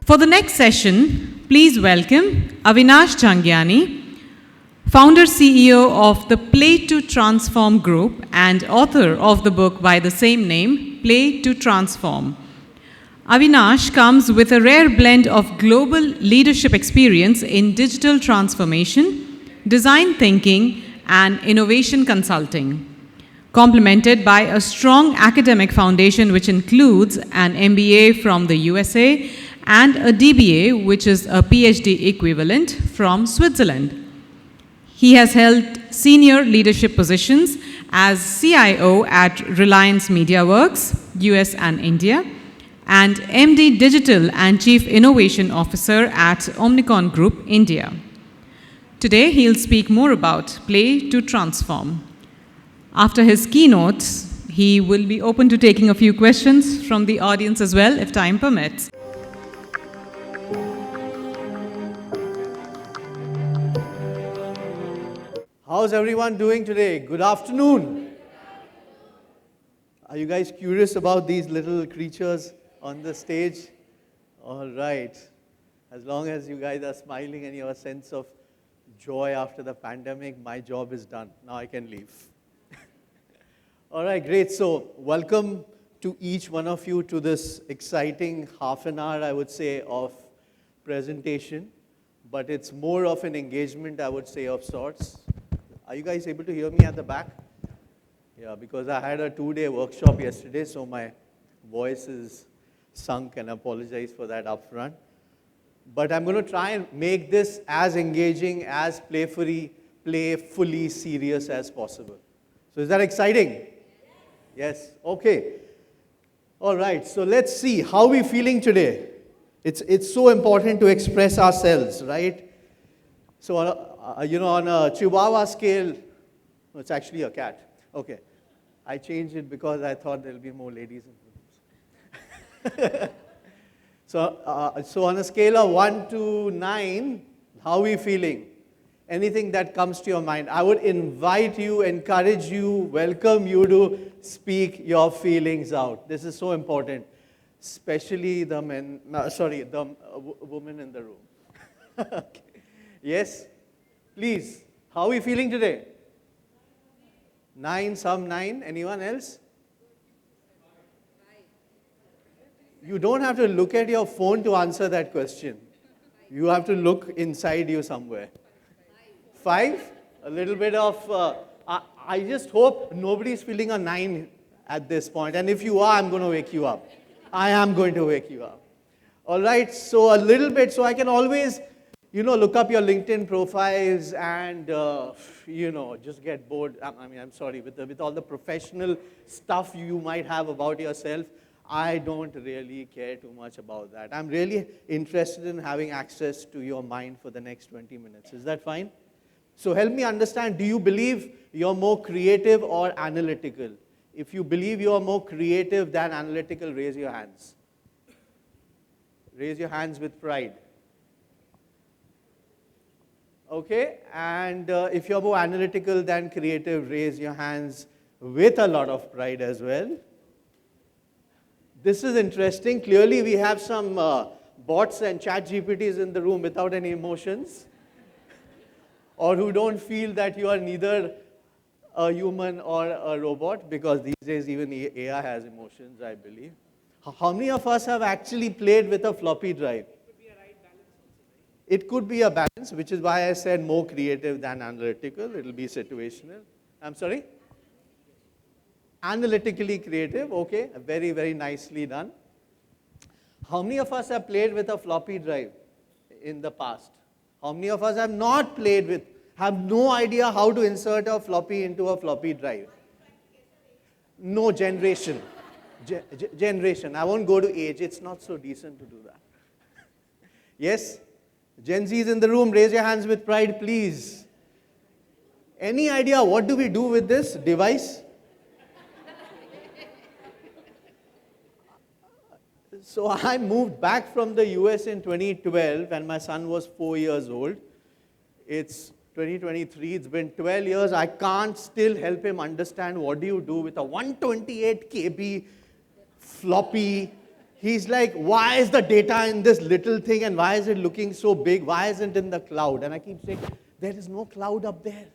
For the next session, please welcome Avinash Jhangiani, founder CEO of the Play to Transform Group and author of the book by the same name, Play to Transform. Avinash comes with a rare blend of global leadership experience in digital transformation, design thinking, and innovation consulting, complemented by a strong academic foundation which includes an MBA from the USA and a DBA, which is a PhD equivalent from Switzerland. He has held senior leadership positions as CIO at Reliance MediaWorks, US and India, and MD Digital and Chief Innovation Officer at Omnicom Group, India. Today, he'll speak more about Play to Transform. After his keynotes, he will be open to taking a few questions from the audience as well, if time permits. How's everyone doing today? Good afternoon. Are you guys curious about these little creatures on the stage? All right. As long as you guys are smiling and you have a sense of joy after the pandemic, my job is done. Now I can leave. All right, great. So welcome to each one of you to this exciting half an hour, I would say, of presentation. But it's more of an engagement, I would say, of sorts. Are you guys able to hear me at the back? Yeah, because I had a 2-day workshop yesterday, so my voice is sunk, and I apologize for that upfront. But I'm going to try and make this as engaging, as playfully serious as possible. So is that exciting? Yes? Okay. All right, so let's see. How are we feeling today? It's so important to express ourselves, right? So, on a Chihuahua scale, it's actually a cat. Okay. I changed it because I thought there'll be more ladies in the rooms. So on a scale of 1 to 9, how are we feeling? Anything that comes to your mind? I would invite you, encourage you, welcome you to speak your feelings out. This is so important, especially the women in the room. Okay. Yes? Please, how are we feeling today? 9, some 9. Anyone else? You don't have to look at your phone to answer that question. You have to look inside you somewhere. 5? A little bit of, I just hope nobody's feeling a 9 at this point. And if you are, I'm going to wake you up. I am going to wake you up. All right, so a little bit, so I can always, look up your LinkedIn profiles and, just get bored. I'm sorry, with all the professional stuff you might have about yourself, I don't really care too much about that. I'm really interested in having access to your mind for the next 20 minutes. Is that fine? So help me understand, do you believe you're more creative or analytical? If you believe you're more creative than analytical, raise your hands. Raise your hands with pride. Okay, and if you're more analytical than creative, raise your hands with a lot of pride as well. This is interesting. Clearly, we have some bots and chat GPTs in the room without any emotions, or who don't feel that you are neither a human or a robot, because these days even AI has emotions, I believe. How many of us have actually played with a floppy drive? It could be a balance, which is why I said more creative than analytical. It'll be situational. I'm sorry? Analytically creative, okay. Very, very nicely done. How many of us have played with a floppy drive in the past? How many of us have not played with, have no idea how to insert a floppy into a floppy drive? No, generation. Generation. I won't go to age. It's not so decent to do that. Yes? Gen Z's in the room, raise your hands with pride, please. Any idea what do we do with this device? So I moved back from the US in 2012 when my son was 4 years old. It's 2023, it's been 12 years. I can't still help him understand what do you do with a 128 KB floppy He's like, why is the data in this little thing and why is it looking so big? Why isn't it in the cloud? And I keep saying, there is no cloud up there.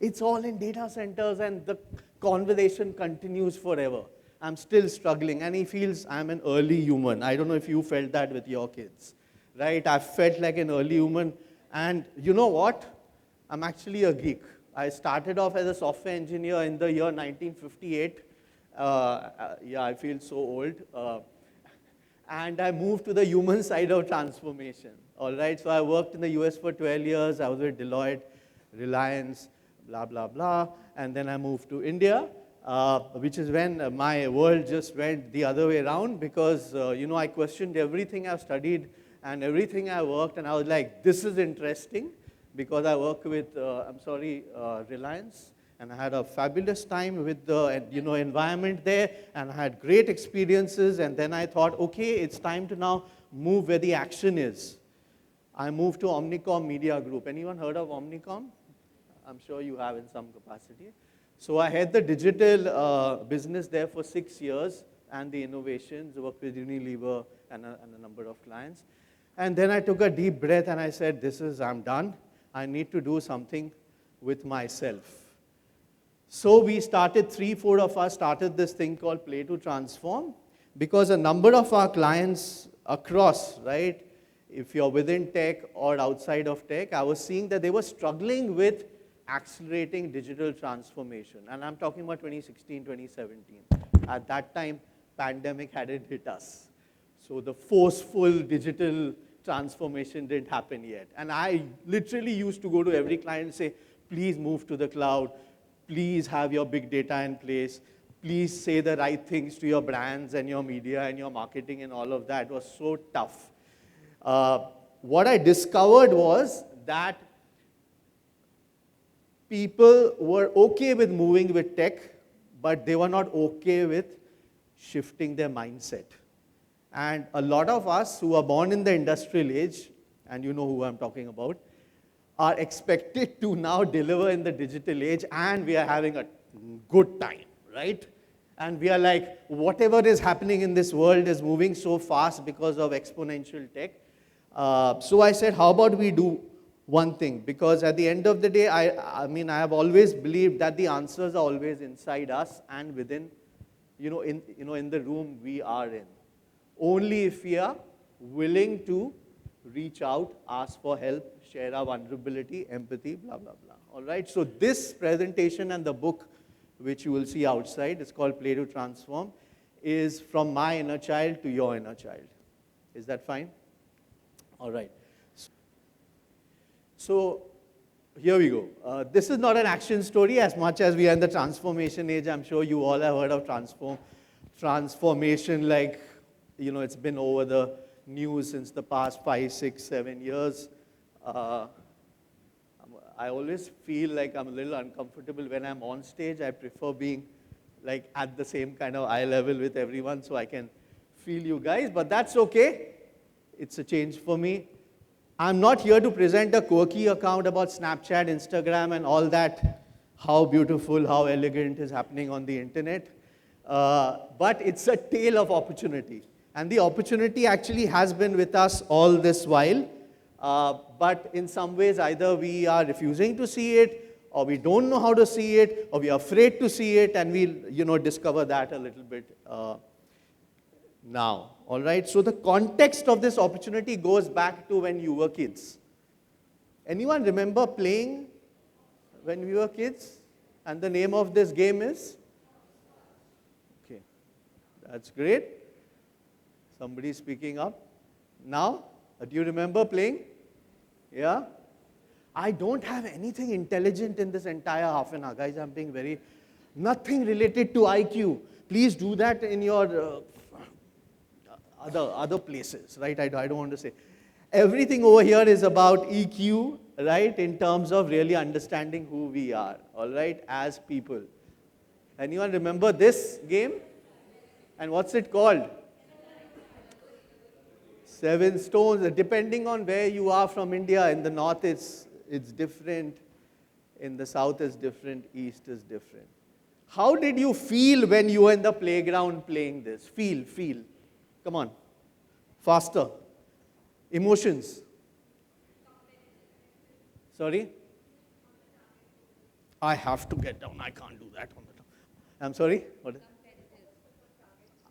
It's all in data centers and the conversation continues forever. I'm still struggling and he feels I'm an early human. I don't know if you felt that with your kids, right? I felt like an early human and you know what? I'm actually a geek. I started off as a software engineer in the year 1958. Yeah, I feel so old. And I moved to the human side of transformation. All right, so I worked in the US for 12 years. I was with Deloitte, Reliance, blah, blah, blah. And then I moved to India, which is when my world just went the other way around because, I questioned everything I've studied and everything I worked. And I was like, this is interesting because I work with, Reliance. And I had a fabulous time with the environment there, and I had great experiences. And then I thought, okay, it's time to now move where the action is. I moved to Omnicom Media Group. Anyone heard of Omnicom? I'm sure you have in some capacity. So I had the digital business there for 6 years, and the innovations, worked with Unilever and a number of clients. And then I took a deep breath and I said, I'm done. I need to do something with myself. So we started, 3-4 of us started this thing called Play to Transform because a number of our clients across, right, if you're within tech or outside of tech, I was seeing that they were struggling with accelerating digital transformation. And I'm talking about 2016, 2017. At that time, pandemic hadn't hit us. So the forceful digital transformation didn't happen yet. And I literally used to go to every client and say, please move to the cloud. Please have your big data in place. Please say the right things to your brands and your media and your marketing and all of that. It was so tough. What I discovered was that people were okay with moving with tech, but they were not okay with shifting their mindset. And a lot of us who are born in the industrial age, and you know who I'm talking about, are expected to now deliver in the digital age, and we are having a good time, right? And we are like, whatever is happening in this world is moving so fast because of exponential tech. So I said, how about we do one thing? Because at the end of the day, I have always believed that the answers are always inside us and within, in the room we are in. Only if we are willing to reach out, ask for help, share our vulnerability, empathy, blah, blah, blah. All right, so this presentation and the book, which you will see outside, it's called Play to Transform, is from my inner child to your inner child. Is that fine? All right. So here we go. This is not an action story as much as we are in the transformation age. I'm sure you all have heard of transformation, like, it's been over the news since the past 5, 6, 7 years. I always feel like I'm a little uncomfortable when I'm on stage. I prefer being like at the same kind of eye level with everyone so I can feel you guys, but that's okay. It's a change for me. I'm not here to present a quirky account about Snapchat, Instagram, and all that, how beautiful, how elegant is happening on the internet. But it's a tale of opportunity. And the opportunity actually has been with us all this while. But in some ways, either we are refusing to see it, or we don't know how to see it, or we are afraid to see it, and we'll discover that a little bit now. All right, so the context of this opportunity goes back to when you were kids. Anyone remember playing when we were kids? And the name of this game is? Okay, that's great. Somebody speaking up. Now, do you remember playing? Yeah? I don't have anything intelligent in this entire half an hour. Guys, I'm being nothing related to IQ. Please do that in your other places, right? I don't want to say. Everything over here is about EQ, right? In terms of really understanding who we are, all right, as people. Anyone remember this game? And what's it called? 7 stones. Depending on where you are from India, in the north it's different, in the south it's different, east is different. How did you feel when you were in the playground playing this? Feel. Come on. Faster. Emotions. Sorry? I have to get down. I can't do that on the top. I'm sorry? What?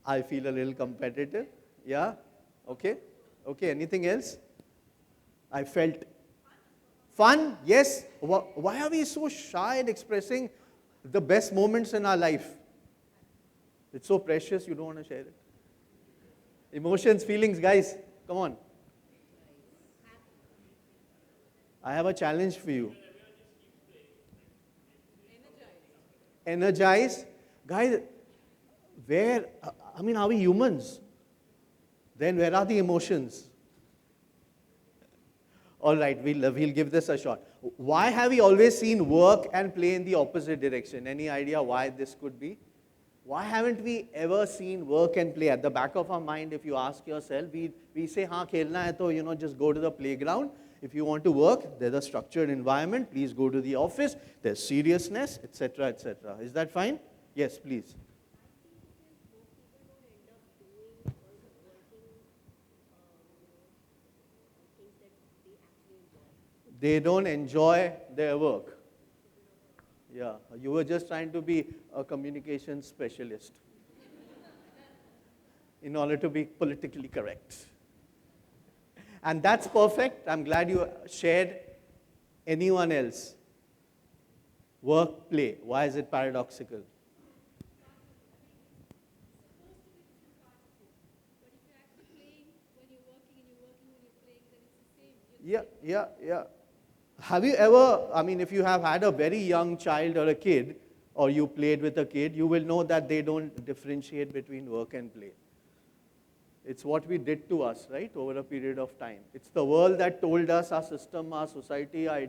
I feel a little competitive. Yeah? Okay. Okay. Anything else? I felt fun. Yes. Why are we so shy in expressing the best moments in our life? It's so precious, you don't want to share it. Emotions, feelings, guys. Come on. I have a challenge for you. Energize. Guys, are we humans? Then where are the emotions? All right, we'll give this a shot. Why have we always seen work and play in the opposite direction? Any idea why this could be? Why haven't we ever seen work and play? At the back of our mind, if you ask yourself, we say, हाँ खेलना है तो just go to the playground. If you want to work, there's a structured environment. Please go to the office. There's seriousness, etc., etc. Is that fine? Yes, please. They don't enjoy their work. Yeah, you were just trying to be a communication specialist in order to be politically correct. And that's perfect. I'm glad you shared. Anyone else? Work, play. Why is it paradoxical? Yeah. Have you ever, if you have had a very young child or a kid, or you played with a kid, you will know that they don't differentiate between work and play. It's what we did to us, right, over a period of time. It's the world that told us, our system, our society, our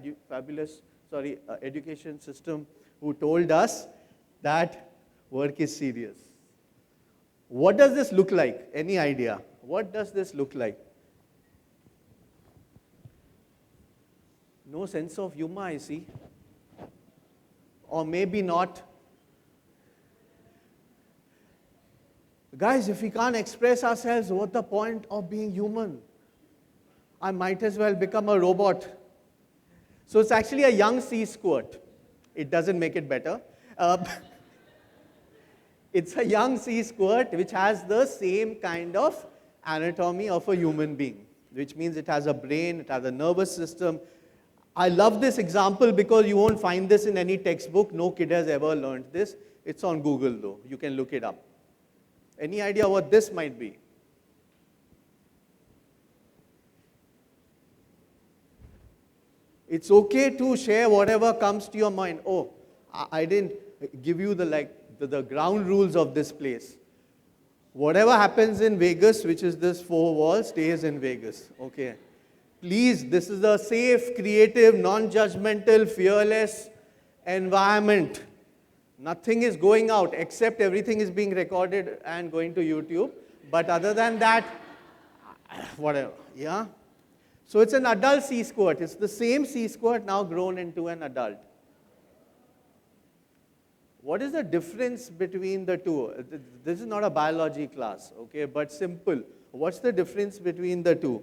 education system, who told us that work is serious. What does this look like? Any idea? What does this look like? No sense of humor, I see. Or maybe not. Guys, if we can't express ourselves, what's the point of being human? I might as well become a robot. So it's actually a young sea squirt. It doesn't make it better. It's a young sea squirt which has the same kind of anatomy of a human being, which means it has a brain, it has a nervous system. I love this example because you won't find this in any textbook. No kid has ever learned this. It's on Google though. You can look it up. Any idea what this might be? It's okay to share whatever comes to your mind. Oh, I didn't give you the ground rules of this place. Whatever happens in Vegas, which is this 4 walls, stays in Vegas. Okay. Please, this is a safe, creative, non-judgmental, fearless environment. Nothing is going out except everything is being recorded and going to YouTube. But other than that, whatever, yeah? So it's an adult sea squirt. It's the same sea squirt now grown into an adult. What is the difference between the two? This is not a biology class, okay, but simple. What's the difference between the two?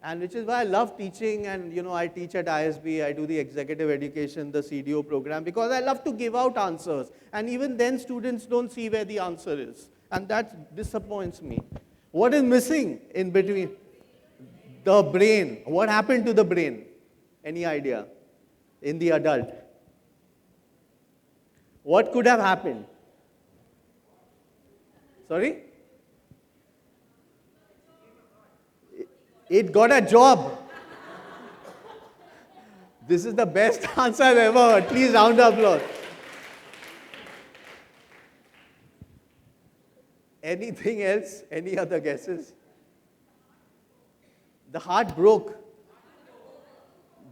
And which is why I love teaching, and I teach at ISB, I do the executive education, the CDO program, because I love to give out answers. And even then students don't see where the answer is. And that disappoints me. What is missing in between? The brain. What happened to the brain? Any idea? In the adult. What could have happened? Sorry? It got a job. This is the best answer I've ever heard. Please round of applause. Anything else? Any other guesses? The heart broke.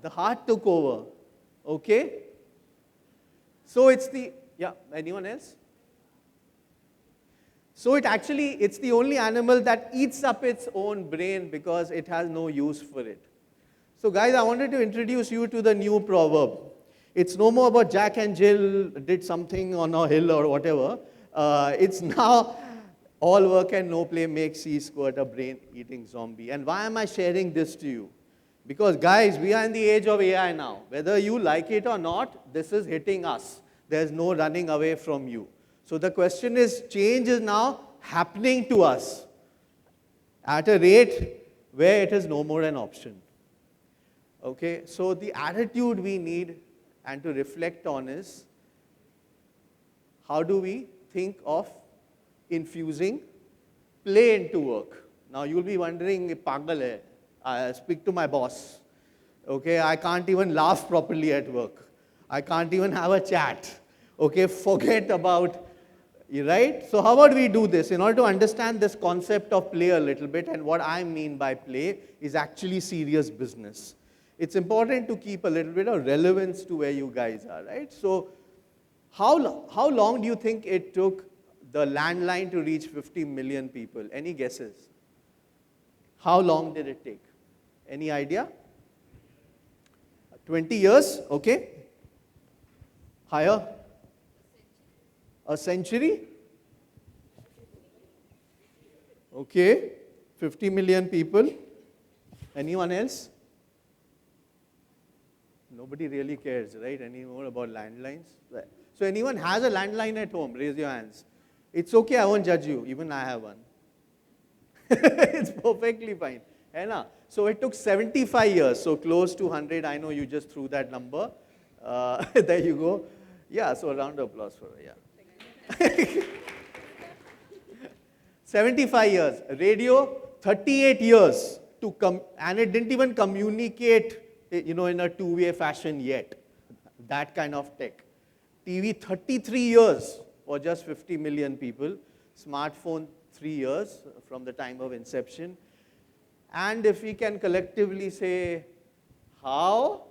The heart took over. Okay? So it's anyone else? So it's the only animal that eats up its own brain because it has no use for it. So guys, I wanted to introduce you to the new proverb. It's no more about Jack and Jill did something on a hill or whatever. It's now all work and no play makes C squared a brain-eating zombie. And why am I sharing this to you? Because guys, we are in the age of AI now. Whether you like it or not, this is hitting us. There's no running away from you. So the question is, change is now happening to us at a rate where it is no more an option. Okay, so the attitude we need and to reflect on is, how do we think of infusing play into work? Now you'll be wondering, pagal hai, I speak to my boss. Okay, I can't even laugh properly at work. I can't even have a chat. Okay, forget about, right? So how about we do this? In order to understand this concept of play a little bit, and what I mean by play is actually serious business. It's important to keep a little bit of relevance to where you guys are, right? So how long do you think it took the landline to reach 50 million people? Any guesses? How long did it take? Any idea? 20 years, okay. Higher? A century? Okay, 50 million people. Anyone else? Nobody really cares, right, anymore about landlines. So anyone has a landline at home? Raise your hands. It's okay, I won't judge you. Even I have one. It's perfectly fine. So it took 75 years, so close to 100. I know you just threw that number. There you go. Yeah, so a round of applause for her, yeah. 75 years. Radio, 38 years to come, and it didn't even communicate, in a two-way fashion yet. That kind of tech. TV, 33 years for just 50 million people. Smartphone, 3 years from the time of inception. And if we can collectively say, how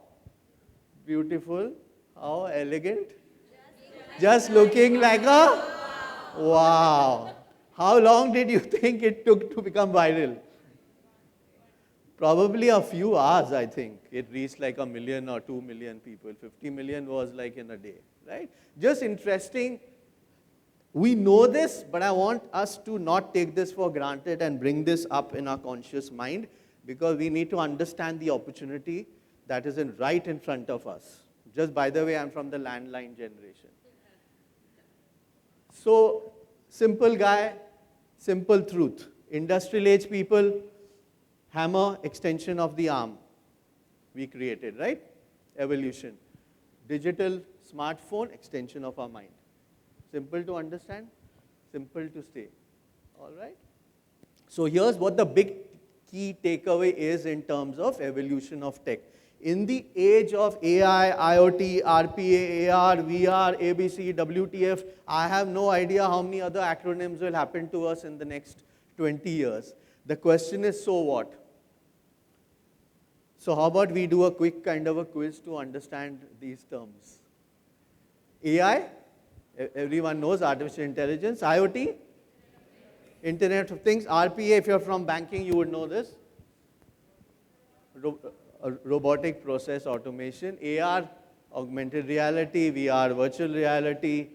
beautiful, how elegant, just looking like a wow. How long did you think it took to become viral? Probably a few hours, I think. It reached like 1 million or 2 million people. 50 million was like in a day, right? Just interesting. We know this, but I want us to not take this for granted and bring this up in our conscious mind, because we need to understand the opportunity that is right in front of us. Just by the way, I'm from the landline generation. So, simple guy, simple truth. Industrial age people, hammer, extension of the arm. We created, right? Evolution. Digital smartphone, extension of our mind. Simple to understand, simple to stay. All right? So here's what the big key takeaway is in terms of evolution of tech. In the age of AI, IoT, RPA, AR, VR, ABC, WTF, I have no idea how many other acronyms will happen to us in the next 20 years. The question is, so what? So how about we do a quick kind of a quiz to understand these terms? AI, everyone knows, artificial intelligence. IoT, Internet of Things. RPA, if you're from banking, you would know this. Robotic process automation. AR, augmented reality. VR, virtual reality.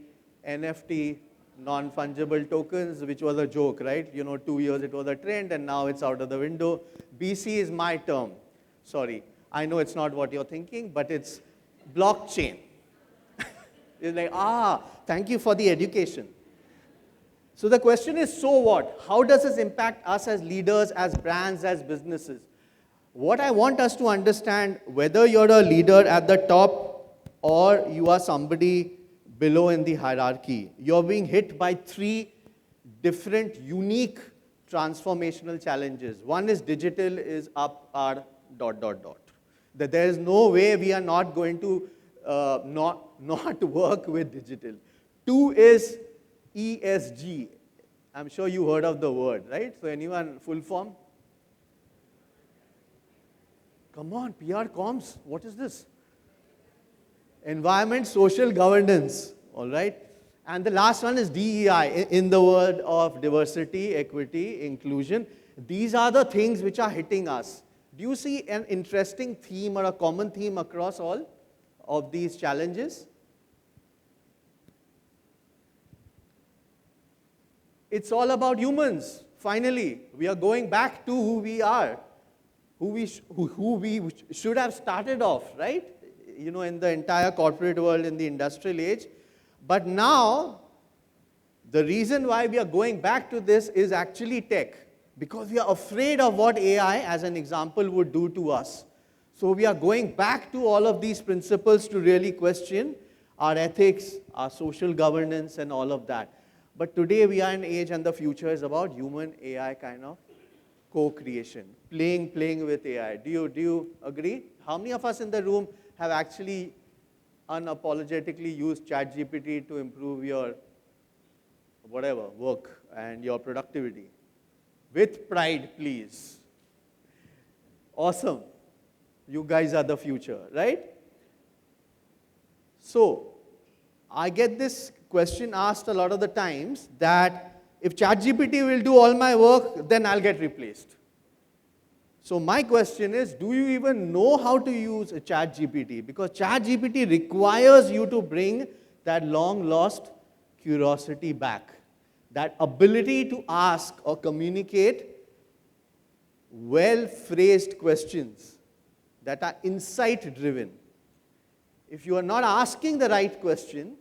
NFT, non-fungible tokens, which was a joke, right? 2 years it was a trend, and now it's out of the window. BC is my term. Sorry, I know it's not what you're thinking, but it's blockchain. It's like, thank you for the education. So the question is, so what? How does this impact us as leaders, as brands, as businesses? What I want us to understand, whether you're a leader at the top or you are somebody below in the hierarchy, you're being hit by 3 different, unique transformational challenges. One is digital is up our ... That there is no way we are not going to not work with digital. 2 is ESG. I'm sure you heard of the word, right? So anyone, full form? Come on, PR comms, what is this? Environment, social governance, all right? And the last one is DEI, in the word of diversity, equity, inclusion. These are the things which are hitting us. Do you see an interesting theme or a common theme across all of these challenges? It's all about humans. Finally, we are going back to who we are, who we should have started off, right? You know, in the entire corporate world, in the industrial age. But now, the reason why we are going back to this is actually tech, because we are afraid of what AI, as an example, would do to us. So we are going back to all of these principles to really question our ethics, our social governance, and all of that. But today we are in an age, and the future is about human-AI kind of co-creation, playing with AI. Do you agree? How many of us in the room have actually unapologetically used ChatGPT to improve your whatever, work and your productivity? With pride, please. Awesome. You guys are the future, right? So, I get this question asked a lot of the times that if ChatGPT will do all my work, then I'll get replaced. So my question is, do you even know how to use a ChatGPT? Because ChatGPT requires you to bring that long-lost curiosity back, that ability to ask or communicate well-phrased questions that are insight-driven. If you are not asking the right question,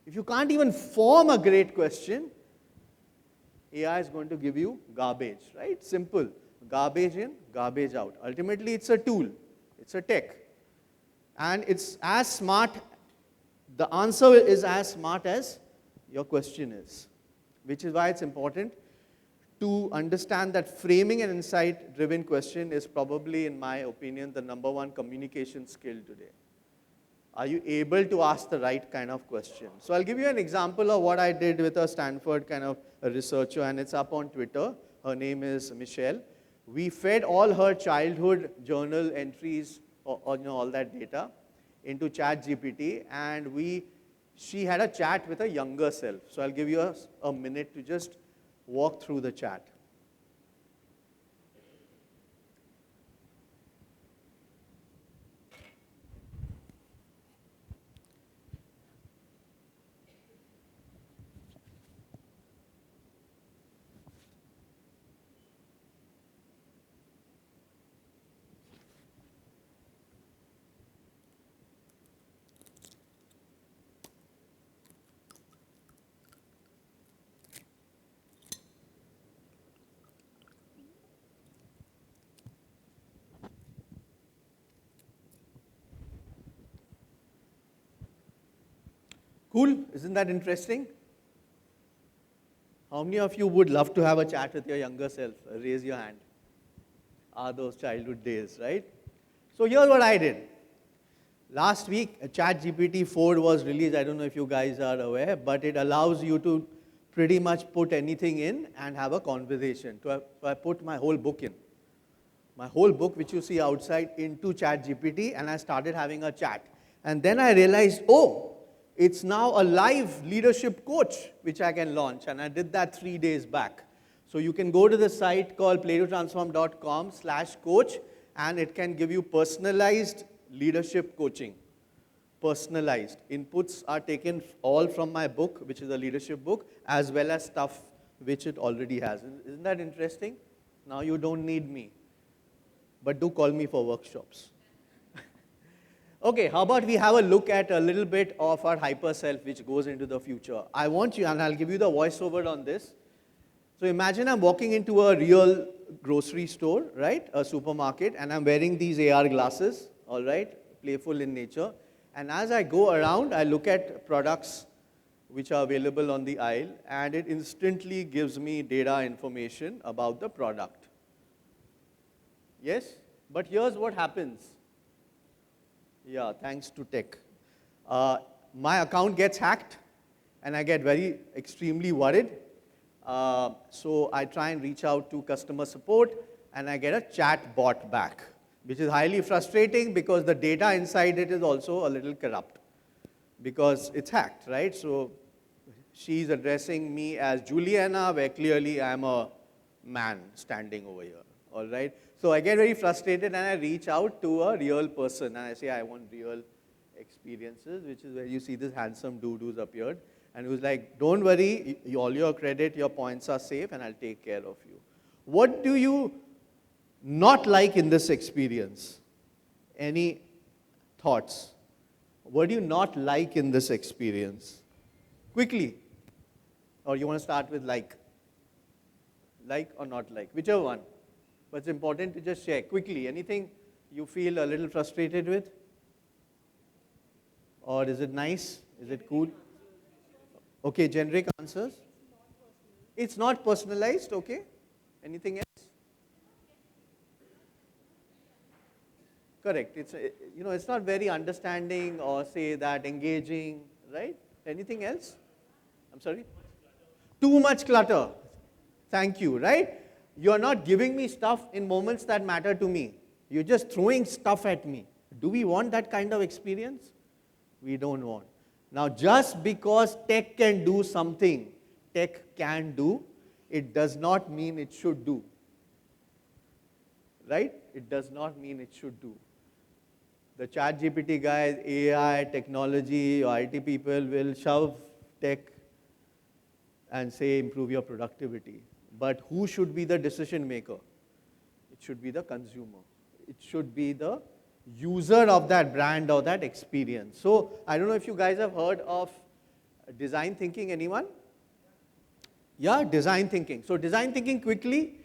if you can't even form a great question, AI is going to give you garbage, right? Simple. Garbage in, garbage out. Ultimately, it's a tool. It's a tech. And it's as smart, the answer is as smart as your question is. Which is why it's important to understand that framing an insight-driven question is probably, in my opinion, the #1 communication skill today. Are you able to ask the right kind of question? So I'll give you an example of what I did with a Stanford kind of a researcher, and it's up on Twitter. Her name is Michelle. We fed all her childhood journal entries, or all that data, into ChatGPT, and she had a chat with a younger self. So I'll give you a minute to just walk through the chat. Cool? Isn't that interesting? How many of you would love to have a chat with your younger self? Raise your hand. Are those childhood days, right? So here's what I did. Last week, ChatGPT 4 was released. I don't know if you guys are aware, but it allows you to pretty much put anything in and have a conversation. So I put my whole book in. My whole book, which you see outside, into ChatGPT, and I started having a chat. And then I realized, oh, it's now a live leadership coach, which I can launch. And I did that 3 days back. So you can go to the site called playtotransform.com/coach, and it can give you personalized leadership coaching. Personalized. Inputs are taken all from my book, which is a leadership book, as well as stuff which it already has. Isn't that interesting? Now you don't need me. But do call me for workshops. Okay, how about we have a look at a little bit of our hyper self which goes into the future. I want you, and I'll give you the voiceover on this. So imagine I'm walking into a real grocery store, right? A supermarket, and I'm wearing these AR glasses, all right? Playful in nature. And as I go around, I look at products which are available on the aisle, and it instantly gives me data information about the product. Yes? But here's what happens. Yeah, thanks to tech. My account gets hacked, and I get extremely worried. So I try and reach out to customer support, and I get a chat bot back, which is highly frustrating because the data inside it is also a little corrupt because it's hacked, right? So she's addressing me as Juliana, where clearly I'm a man standing over here, all right? So I get very frustrated, and I reach out to a real person, and I say I want real experiences, which is where you see this handsome dude who's appeared. And he was like, don't worry, all your credit, your points are safe, and I'll take care of you. What do you not like in this experience? Any thoughts? What do you not like in this experience? Quickly. Or you want to start with like? Like or not like? Whichever one. But it's important to just share quickly. Anything you feel a little frustrated with? Or is it nice? Is it cool? Okay, generic answers. It's not personalized, okay. Anything else? Correct. It's not very understanding or say that engaging, right? Anything else? I'm sorry? Too much clutter. Thank you, right? You're not giving me stuff in moments that matter to me. You're just throwing stuff at me. Do we want that kind of experience? We don't want. Now, just because tech can do something, it does not mean it should do. Right? It does not mean it should do. The ChatGPT guys, AI, technology, or IT people will shove tech and say improve your productivity. But who should be the decision maker? It should be the consumer. It should be the user of that brand or that experience. So I don't know if you guys have heard of design thinking. Anyone? Yeah, design thinking. So design thinking quickly,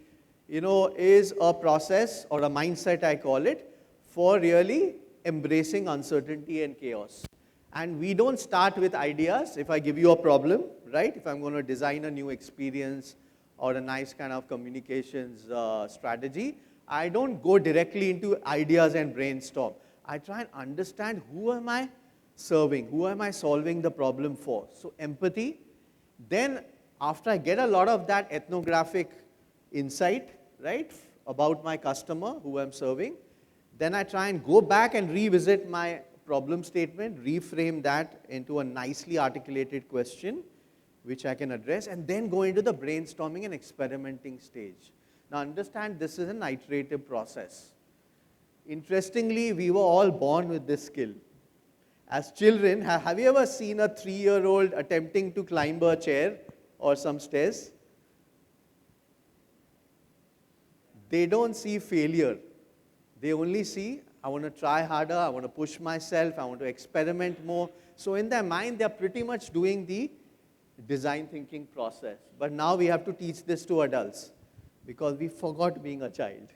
is a process or a mindset, I call it, for really embracing uncertainty and chaos. And we don't start with ideas. If I give you a problem, right? If I'm going to design a new experience or a nice kind of communications strategy, I don't go directly into ideas and brainstorm. I try and understand who am I serving, who am I solving the problem for. So empathy. Then after I get a lot of that ethnographic insight, right, about my customer, who I'm serving, then I try and go back and revisit my problem statement, reframe that into a nicely articulated question, which I can address, and then go into the brainstorming and experimenting stage. Now understand, this is an iterative process. Interestingly, we were all born with this skill. As children, have you ever seen a 3-year-old attempting to climb a chair or some stairs? They don't see failure. They only see, I want to try harder, I want to push myself, I want to experiment more. So in their mind, they're pretty much doing the design thinking process. But now we have to teach this to adults because we forgot being a child,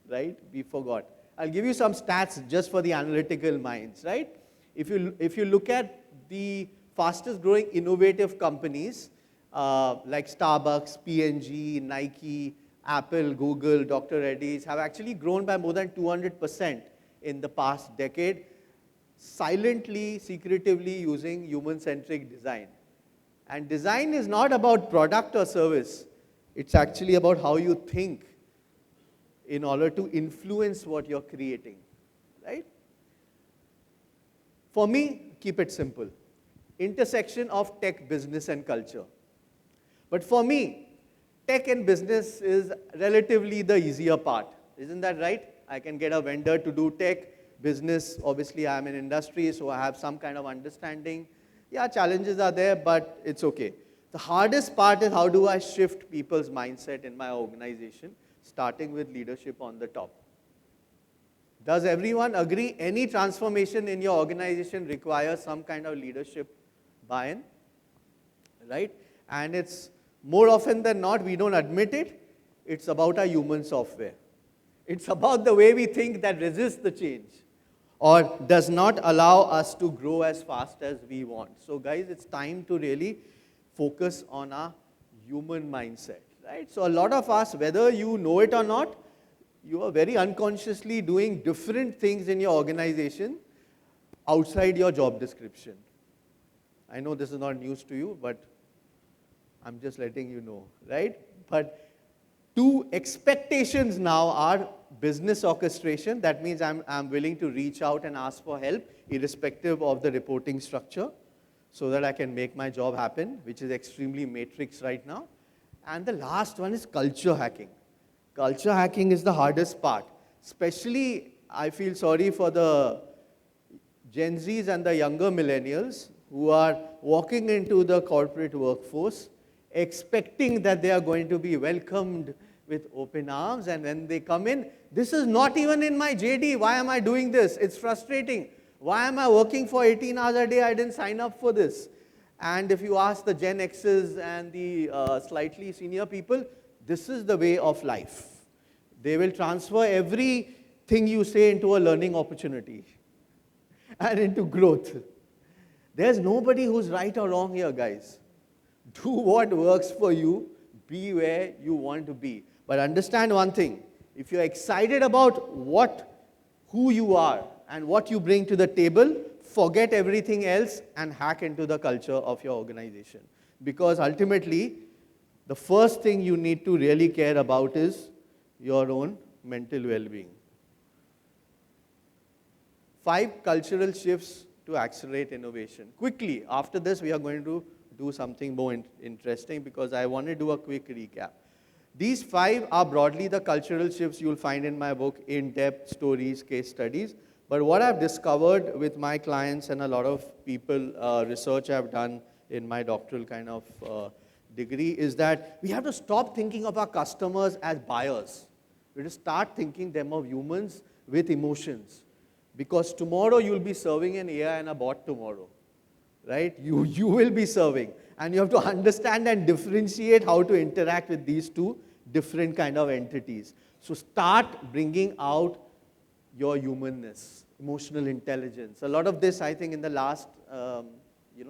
right? We forgot. I'll give you some stats just for the analytical minds, right? If you look at the fastest growing innovative companies like Starbucks, P&G, Nike, Apple, Google, Dr. Reddy's have actually grown by more than 200% in the past decade, silently, secretively using human-centric design. And design is not about product or service. It's actually about how you think in order to influence what you're creating, right? For me, keep it simple. Intersection of tech, business, and culture. But for me, tech and business is relatively the easier part. Isn't that right? I can get a vendor to do tech. Business, obviously I'm in industry, so I have some kind of understanding. Yeah, challenges are there, but it's okay. The hardest part is how do I shift people's mindset in my organization, starting with leadership on the top. Does everyone agree any transformation in your organization requires some kind of leadership buy-in, right? And it's more often than not, we don't admit it, it's about our human software. It's about the way we think that resists the change or does not allow us to grow as fast as we want. So guys, it's time to really focus on our human mindset, right? So a lot of us, whether you know it or not, you are very unconsciously doing different things in your organization outside your job description. I know this is not news to you, but I'm just letting you know, right? But two expectations now are business orchestration. That means I'm willing to reach out and ask for help, irrespective of the reporting structure, so that I can make my job happen, which is extremely matrix right now. And the last one is culture hacking. Culture hacking is the hardest part. Especially, I feel sorry for the Gen Zs and the younger millennials who are walking into the corporate workforce expecting that they are going to be welcomed with open arms, and when they come in, this is not even in my JD. Why am I doing this? It's frustrating. Why am I working for 18 hours a day? I didn't sign up for this. And if you ask the Gen X's and the slightly senior people, this is the way of life. They will transfer everything you say into a learning opportunity and into growth. There's nobody who's right or wrong here, guys. Do what works for you. Be where you want to be. But understand one thing. If you're excited about who you are and what you bring to the table, forget everything else and hack into the culture of your organization. Because ultimately, the first thing you need to really care about is your own mental well-being. 5 cultural shifts to accelerate innovation. Quickly, after this, we are going to do something more interesting because I want to do a quick recap. These 5 are broadly the cultural shifts you'll find in my book, in-depth stories, case studies. But what I've discovered with my clients and a lot of people, research I've done in my doctoral kind of degree, is that we have to stop thinking of our customers as buyers. We have to start thinking them of humans with emotions. Because tomorrow you'll be serving an AI and a bot tomorrow, right? You will be serving. And you have to understand and differentiate how to interact with these two different kind of entities. So start bringing out your humanness, emotional intelligence. A lot of this, I think, in the last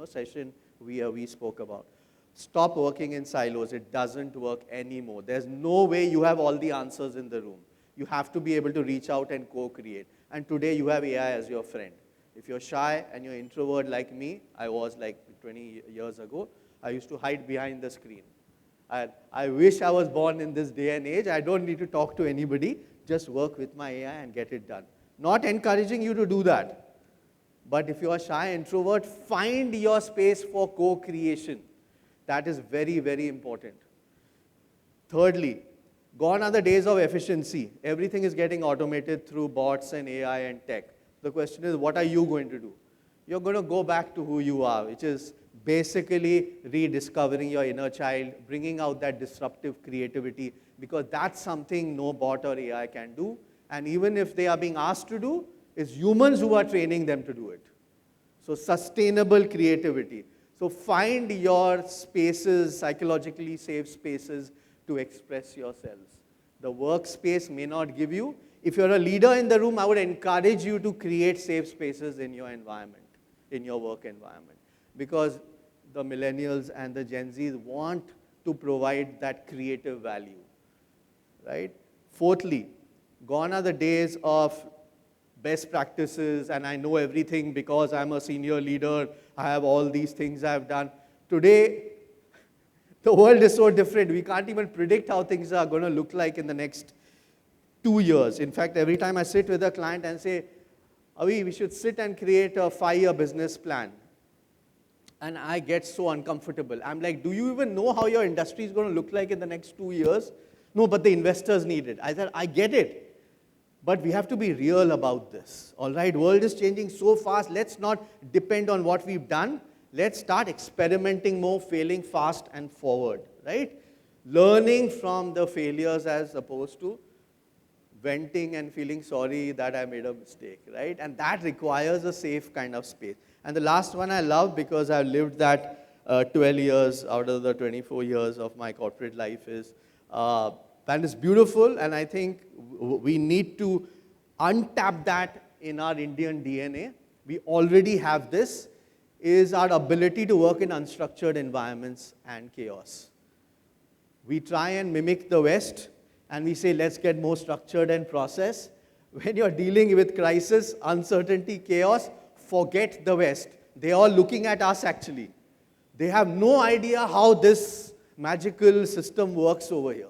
session we spoke about. Stop working in silos. It doesn't work anymore. There's no way you have all the answers in the room. You have to be able to reach out and co-create. And today you have AI as your friend. If you're shy and you're introvert like me, I was like 20 years ago, I used to hide behind the screen. I wish I was born in this day and age. I don't need to talk to anybody. Just work with my AI and get it done. Not encouraging you to do that. But if you're a shy introvert, find your space for co-creation. That is very, very important. Thirdly, gone are the days of efficiency. Everything is getting automated through bots and AI and tech. The question is, what are you going to do? You're going to go back to who you are, which is basically rediscovering your inner child, bringing out that disruptive creativity, because that's something no bot or AI can do. And even if they are being asked to do, it's humans who are training them to do it. So sustainable creativity. So find your spaces, psychologically safe spaces to express yourselves. The workspace may not give you. If you're a leader in the room, I would encourage you to create safe spaces in your environment, in your work environment. Because the millennials and the Gen Zs want to provide that creative value, right? Fourthly, gone are the days of best practices and I know everything because I'm a senior leader, I have all these things I've done. Today, the world is so different. We can't even predict how things are going to look like in the next 2 years. In fact, every time I sit with a client and say, Avi, we should sit and create a 5-year business plan. And I get so uncomfortable. I'm like, do you even know how your industry is going to look like in the next 2 years? No, but the investors need it. I said, I get it. But we have to be real about this. All right, world is changing so fast. Let's not depend on what we've done. Let's start experimenting more, failing fast and forward, right? Learning from the failures as opposed to venting and feeling sorry that I made a mistake, right? And that requires a safe kind of space. And the last one I love because I've lived that 12 years out of the 24 years of my corporate life is, and it's beautiful, and I think we need to untap that in our Indian DNA. We already have this, is our ability to work in unstructured environments and chaos. We try and mimic the West, and we say, let's get more structured and process. When you're dealing with crisis, uncertainty, chaos, forget the West. They're all looking at us, actually. They have no idea how this magical system works over here.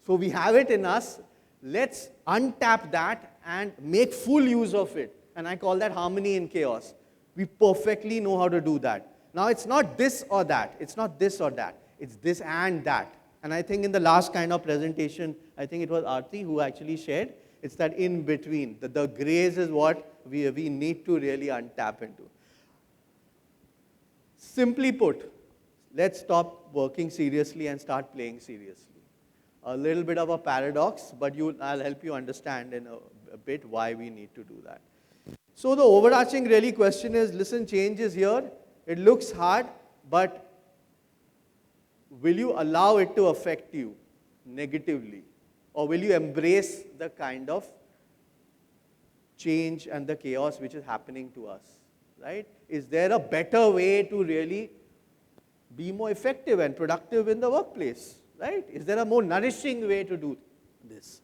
So we have it in us. Let's untap that and make full use of it. And I call that harmony in chaos. We perfectly know how to do that. Now, it's not this or that. It's not this or that. It's this and that. And I think in the last kind of presentation, I think it was Aarti who actually shared, it's that in between. The grays is what we need to really untap into. Simply put, let's stop working seriously and start playing seriously. A little bit of a paradox, but I'll help you understand in a bit why we need to do that. So the overarching really question is, listen, change is here. It looks hard, but will you allow it to affect you negatively? Or will you embrace the kind of change and the chaos which is happening to us, right? Is there a better way to really be more effective and productive in the workplace, right? Is there a more nourishing way to do this?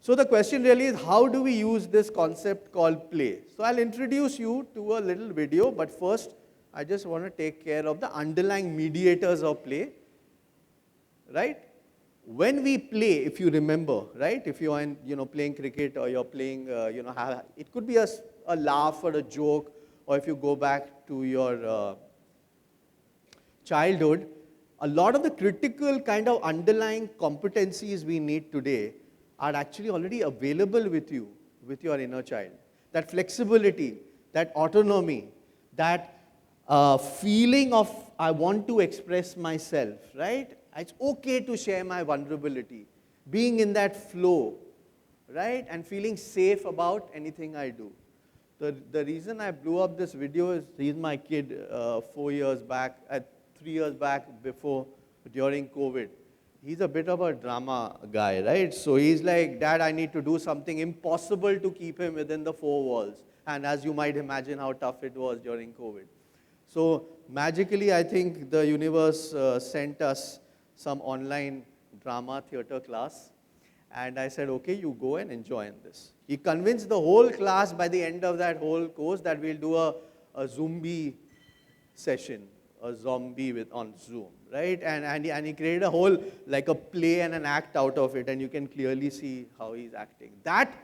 So the question really is, how do we use this concept called play? So I'll introduce you to a little video, but first I just want to take care of the underlying mediators of play, right? When we play, if you remember, right? If you're playing cricket or you're playing, it could be a laugh or a joke, or if you go back to your childhood, a lot of the critical kind of underlying competencies we need today are actually already available with you, with your inner child. That flexibility, that autonomy, that feeling of I want to express myself, right? It's okay to share my vulnerability, being in that flow, right? And feeling safe about anything I do. The reason I blew up this video is he's my kid 4 years back, 3 years back during COVID. He's a bit of a drama guy, right? So he's like, Dad, I need to do something impossible to keep him within the 4 walls. And as you might imagine how tough it was during COVID. So magically, I think the universe sent us some online drama theater class. And I said, okay, you go and enjoy in this. He convinced the whole class by the end of that whole course that we'll do a zombie session, a zombie on Zoom, right? And he created a whole, like a play and an act out of it, and you can clearly see how he's acting. That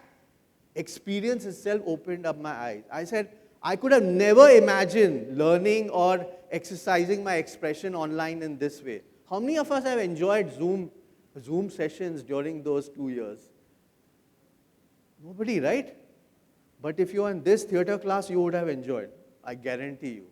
experience itself opened up my eyes. I said, I could have never imagined learning or exercising my expression online in this way. How many of us have enjoyed Zoom sessions during those 2 years? Nobody, right? But if you're in this theater class, you would have enjoyed. I guarantee you.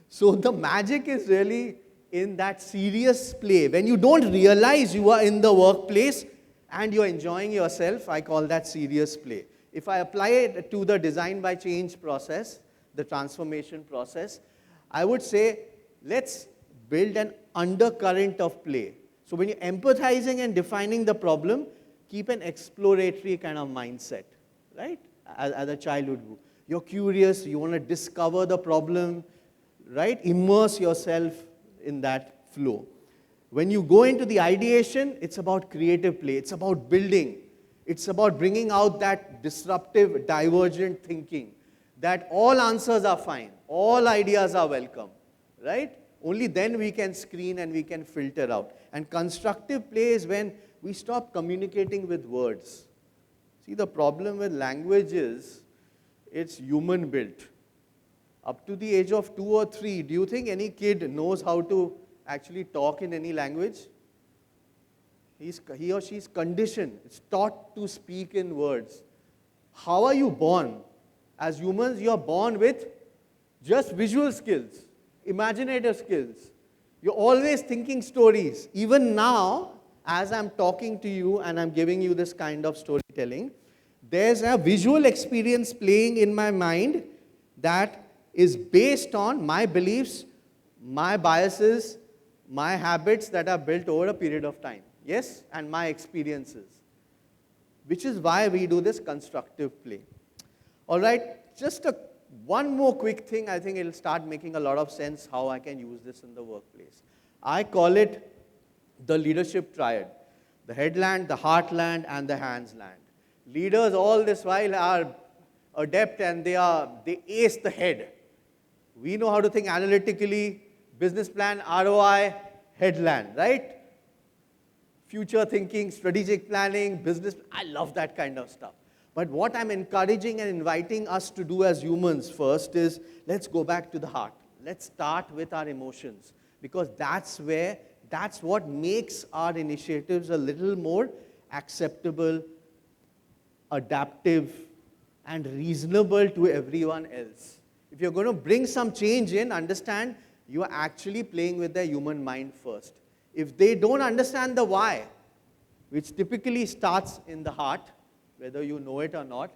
So the magic is really in that serious play. When you don't realize you are in the workplace and you're enjoying yourself, I call that serious play. If I apply it to the design by change process, the transformation process, I would say, let's build an undercurrent of play. So when you're empathizing and defining the problem, keep an exploratory kind of mindset, right? As a child would do. You're curious, you want to discover the problem, right? Immerse yourself in that flow. When you go into the ideation, it's about creative play. It's about building. It's about bringing out that disruptive, divergent thinking, that all answers are fine, all ideas are welcome, right? Only then we can screen and we can filter out. And constructive play is when we stop communicating with words. See, the problem with language is it's human built. Up to the age of 2 or 3, do you think any kid knows how to actually talk in any language? He or she is conditioned. It's taught to speak in words. How are you born? As humans, you are born with just visual skills, imaginative skills. You're always thinking stories. Even now, as I'm talking to you and I'm giving you this kind of storytelling, there's a visual experience playing in my mind that is based on my beliefs, my biases, my habits that are built over a period of time. Yes? And my experiences. Which is why we do this constructive play. All right, just one more quick thing. I think it'll start making a lot of sense how I can use this in the workplace. I call it the leadership triad. The headland, the heartland, and the handsland. Leaders all this while are adept and they ace the head. We know how to think analytically, business plan, ROI, headland, right? Future thinking, strategic planning, business, I love that kind of stuff. But what I'm encouraging and inviting us to do as humans first is, let's go back to the heart. Let's start with our emotions. Because that's what makes our initiatives a little more acceptable, adaptive, and reasonable to everyone else. If you're going to bring some change in, understand you are actually playing with their human mind first. If they don't understand the why, which typically starts in the heart, whether you know it or not,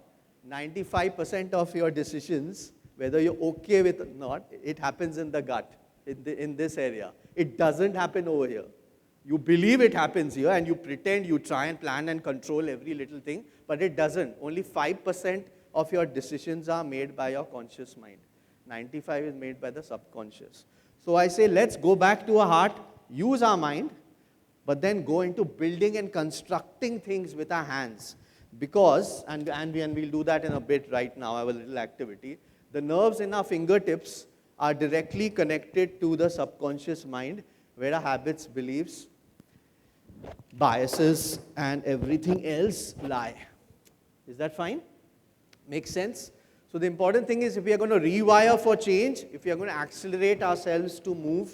95% of your decisions, whether you're okay with it or not, it happens in the gut, in this area. It doesn't happen over here. You believe it happens here and you pretend you try and plan and control every little thing, but it doesn't. Only 5% of your decisions are made by your conscious mind. 95 is made by the subconscious. So I say, let's go back to our heart, use our mind, but then go into building and constructing things with our hands. Because, and we'll do that in a bit right now, I have a little activity, the nerves in our fingertips are directly connected to the subconscious mind, where our habits, beliefs, biases, and everything else lie. Is that fine? Makes sense? So the important thing is, if we are going to rewire for change, if we are going to accelerate ourselves to move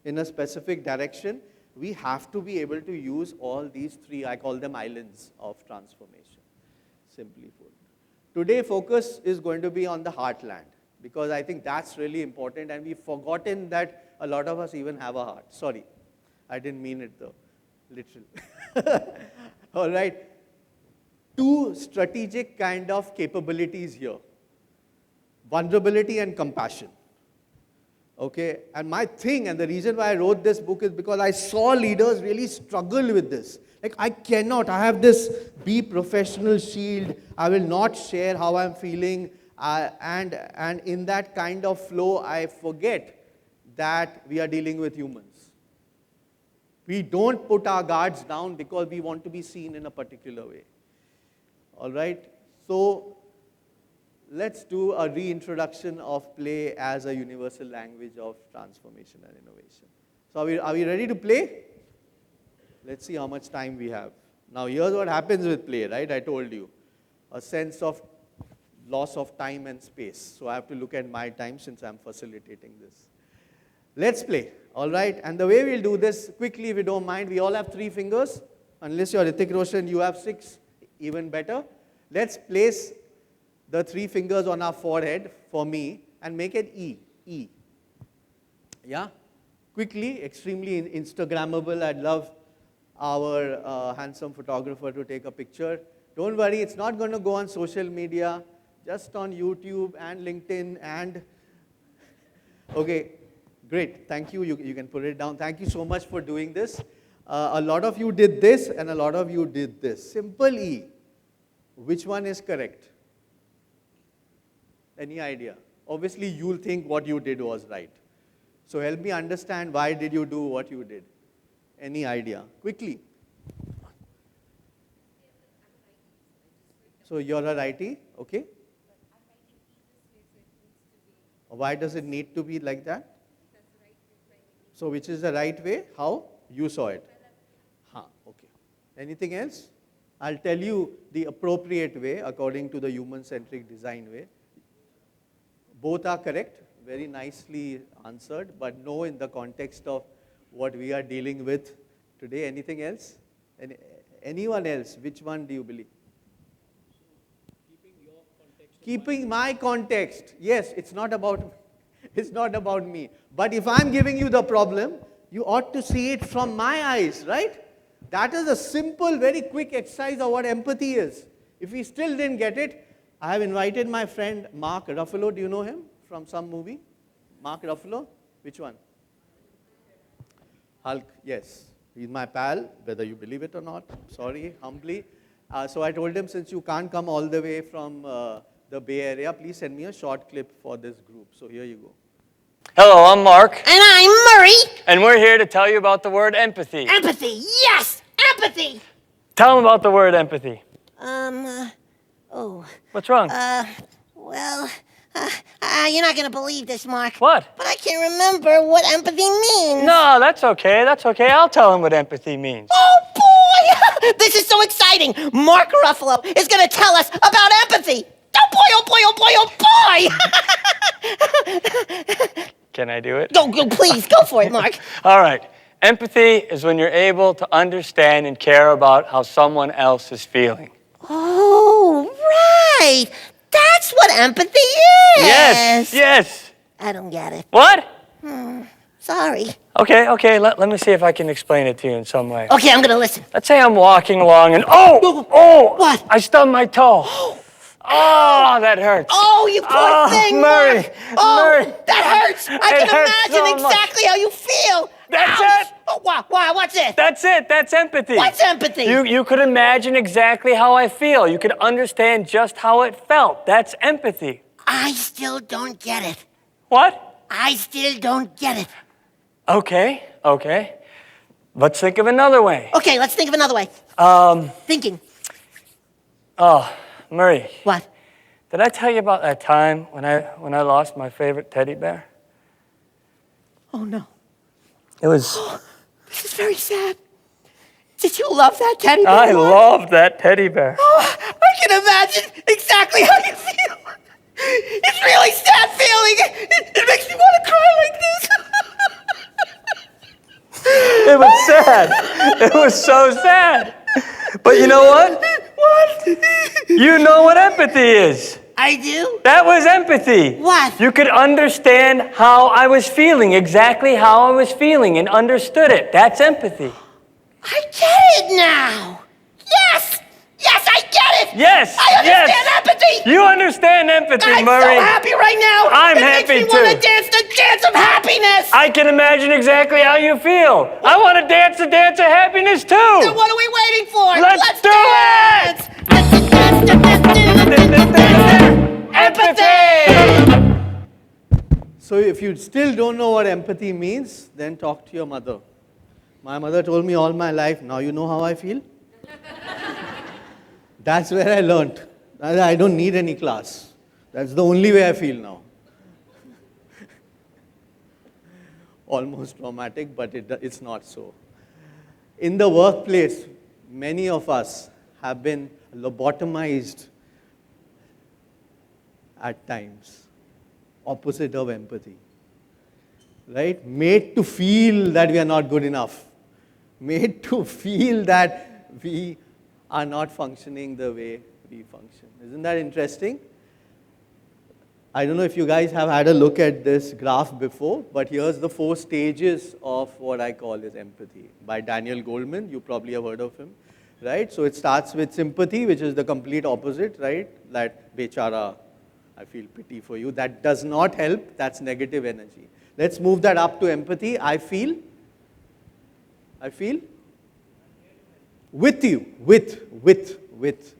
in a specific direction, we have to be able to use all these three, I call them islands of transformation, simply put. Today, focus is going to be on the heartland, because I think that's really important, and we've forgotten that a lot of us even have a heart. Sorry, I didn't mean it though, literal. All right, two strategic kind of capabilities here. Vulnerability and compassion. Okay, and my thing, and the reason why I wrote this book is because I saw leaders really struggle with this. Like, I have this be professional shield, I will not share how I'm feeling, and in that kind of flow, I forget that we are dealing with humans. We don't put our guards down because we want to be seen in a particular way. All right, so let's do a reintroduction of play as a universal language of transformation and innovation. So are we ready to play? Let's see how much time we have. Now here's what happens with play, right? I told you. A sense of loss of time and space. So I have to look at my time since I'm facilitating this. Let's play, all right? And the way we'll do this, quickly if you don't mind, we all have 3 fingers. Unless you're Hrithik Roshan, you have 6, even better. Let's place the 3 fingers on our forehead for me and make it E. E. Yeah? Quickly, extremely Instagrammable. I'd love our handsome photographer to take a picture. Don't worry, it's not going to go on social media, just on YouTube and LinkedIn and... Okay, great. Thank you. You can put it down. Thank you so much for doing this. A lot of you did this and a lot of you did this. Simple E. Which one is correct? Any idea? Obviously, you'll think what you did was right. So help me understand, why did you do what you did? Any idea? Quickly. So you're a righty, okay? Why does it need to be like that? So which is the right way? How? You saw it. Okay. Anything else? I'll tell you the appropriate way according to the human-centric design way. Both are correct, very nicely answered, but no in the context of what we are dealing with today. Anything else? Anyone else? Which one do you believe? Keeping my context. Yes, it's not about me. But if I'm giving you the problem, you ought to see it from my eyes, right? That is a simple, very quick exercise of what empathy is. If we still didn't get it, I have invited my friend Mark Ruffalo. Do you know him from some movie? Mark Ruffalo? Which one? Hulk, yes. He's my pal, whether you believe it or not. Sorry, humbly. So I told him, since you can't come all the way from the Bay Area, please send me a short clip for this group. So here you go. Hello, I'm Mark. And I'm Murray. And we're here to tell you about the word empathy. Empathy, yes, empathy. Tell them about the word empathy. What's wrong? You're not going to believe this, Mark. What? But I can't remember what empathy means. No, that's okay. That's okay. I'll tell them what empathy means. Oh, boy! This is so exciting. Mark Ruffalo is going to tell us about empathy. Oh, boy, oh, boy, oh, boy, oh, boy! Can I do it? Go, please, go for it, Mark. All right. Empathy is when you're able to understand and care about how someone else is feeling. Oh, right. That's That's what empathy is. Yes, yes. I don't get it. What? Sorry. Okay, let me see if I can explain it to you in some way. Okay, I'm gonna listen. Let's say I'm walking along and oh! What? I stubbed my toe. Oh, that hurts. Oh, you poor thing, Murray, Mark. Oh, Murray. that hurts. I It can hurts imagine so much. exactly how you feel. That's Ouch. it. Oh, wow, what's it? That's it. That's empathy. What's empathy? You could imagine exactly how I feel. You could understand just how it felt. That's empathy. I still don't get it. What? I still don't get it. Okay. Let's think of another way. Okay, let's think of another way. Thinking. Oh, Murray. What? Did I tell you about that time when I lost my favorite teddy bear? Oh, no. It was. This is very sad. Did you love that teddy bear? I Mark? loved that teddy bear. Oh, I can imagine exactly how you feel. It's really sad feeling. It makes me want to cry like this. It was sad. It was so sad. But you know what? What? You know what empathy is. I do? That was empathy. What? You could understand how I was feeling, exactly how I was feeling, and understood it. That's empathy. I get it now. Yes! Yes, I get it! Yes, I understand yes. empathy! You understand empathy, I'm Murray. so happy right now! I'm it happy makes me want too. to dance the dance of happiness! I can imagine exactly how you feel. I want to dance the dance of happiness too. Then what are we waiting for? Let's do dance! Empathy! So if you still don't know what empathy means, then talk to your mother. My mother told me all my life, now you know how I feel? That's where I learned. I don't need any class. That's the only way I feel now. Almost traumatic, but it's not so. In the workplace, many of us have been lobotomized at times. Opposite of empathy. Right? Made to feel that we are not good enough. Made to feel that we are not functioning the way we function. Isn't that interesting? I don't know if you guys have had a look at this graph before, but here's the 4 stages of what I call is empathy by Daniel Goleman. You probably have heard of him, right? So it starts with sympathy, which is the complete opposite, right? That bechara, I feel pity for you. That does not help. That's negative energy. Let's move that up to empathy. I feel with you, with,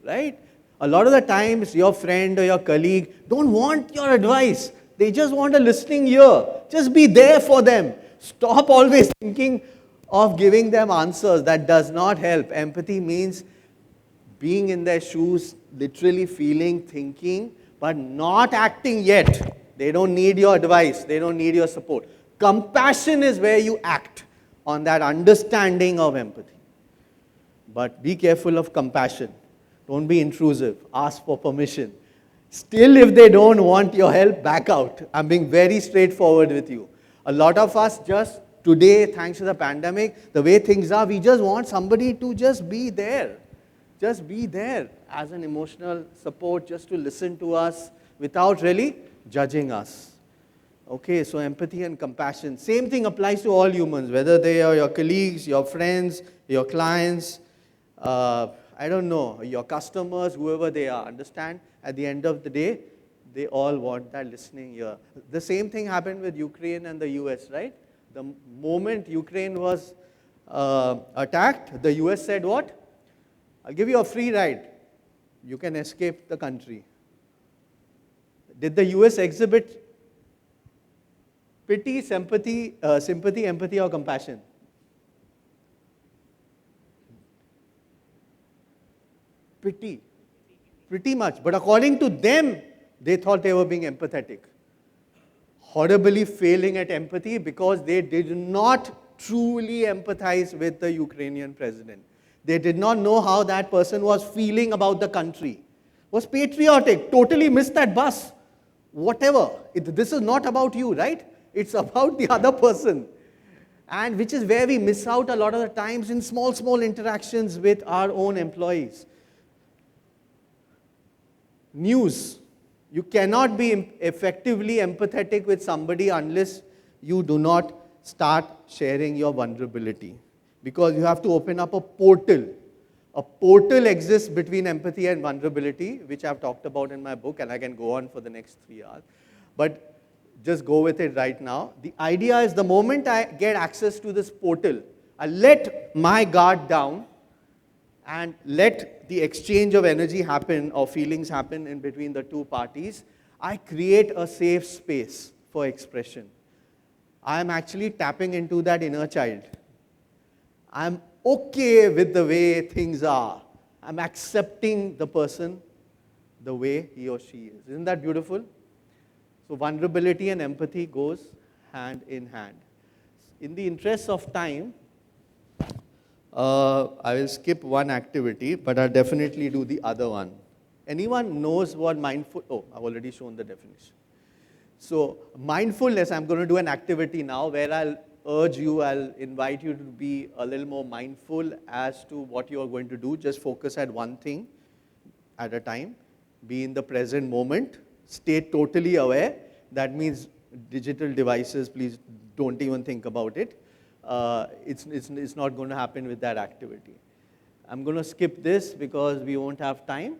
right? A lot of the times your friend or your colleague don't want your advice. They just want a listening ear. Just be there for them. Stop always thinking of giving them answers. That does not help. Empathy means being in their shoes, literally feeling, thinking, but not acting yet. They don't need your advice. They don't need your support. Compassion is where you act on that understanding of empathy. But be careful of compassion. Don't be intrusive. Ask for permission. Still, if they don't want your help, back out. I'm being very straightforward with you. A lot of us just today, thanks to the pandemic, the way things are, we just want somebody to just be there. Just be there as an emotional support, just to listen to us without really judging us. Okay, so empathy and compassion. Same thing applies to all humans, whether they are your colleagues, your friends, your clients, I don't know, your customers, whoever they are. Understand? At the end of the day, they all want that listening ear. The same thing happened with Ukraine and the US, right? The moment Ukraine was attacked, the US said what? I'll give you a free ride. You can escape the country. Did the US exhibit pity, sympathy, empathy, or compassion? Pity. Pretty much. But according to them, they thought they were being empathetic. Horribly failing at empathy because they did not truly empathize with the Ukrainian president. They did not know how that person was feeling about the country. Was patriotic, totally missed that bus. Whatever. This is not about you, right? It's about the other person. And which is where we miss out a lot of the times in small interactions with our own employees. News. You cannot be effectively empathetic with somebody unless you do not start sharing your vulnerability. Because you have to open up a portal. A portal exists between empathy and vulnerability, which I've talked about in my book, and I can go on for the next 3 hours. But just go with it right now. The idea is the moment I get access to this portal, I let my guard down and let the exchange of energy happen or feelings happen in between the two parties. I create a safe space for expression. I am actually tapping into that inner child. I'm okay with the way things are. I'm accepting the person the way he or she is. Isn't that beautiful? So vulnerability and empathy goes hand in hand. In the interest of time, I will skip one activity, but I'll definitely do the other one. Anyone knows what mindful? Oh, I've already shown the definition. So mindfulness, I'm going to do an activity now where I'll invite you to be a little more mindful as to what you are going to do. Just focus at one thing at a time. Be in the present moment. Stay totally aware. That means digital devices, please don't even think about it. It's not going to happen with that activity. I'm going to skip this because we won't have time.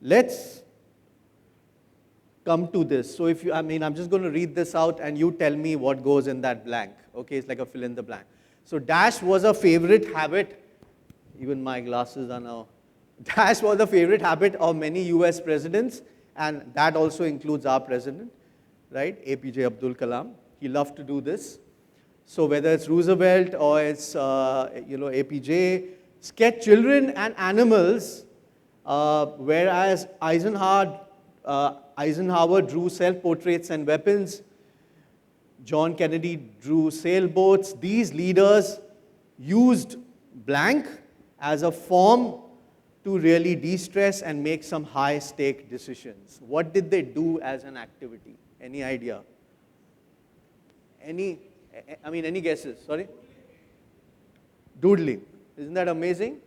Let's come to this. So I'm just going to read this out and you tell me what goes in that blank. Okay, it's like a fill in the blank. So dash was a favorite habit. Even my glasses are now. Dash was a favorite habit of many US presidents, and that also includes our president, right? APJ Abdul Kalam. He loved to do this. So whether it's Roosevelt or it's APJ, sketch children and animals, whereas Eisenhower drew self-portraits and weapons. John Kennedy drew sailboats. These leaders used blank as a form to really de-stress and make some high-stake decisions. What did they do as an activity? Any idea? Any guesses? Sorry? Doodling. Isn't that amazing?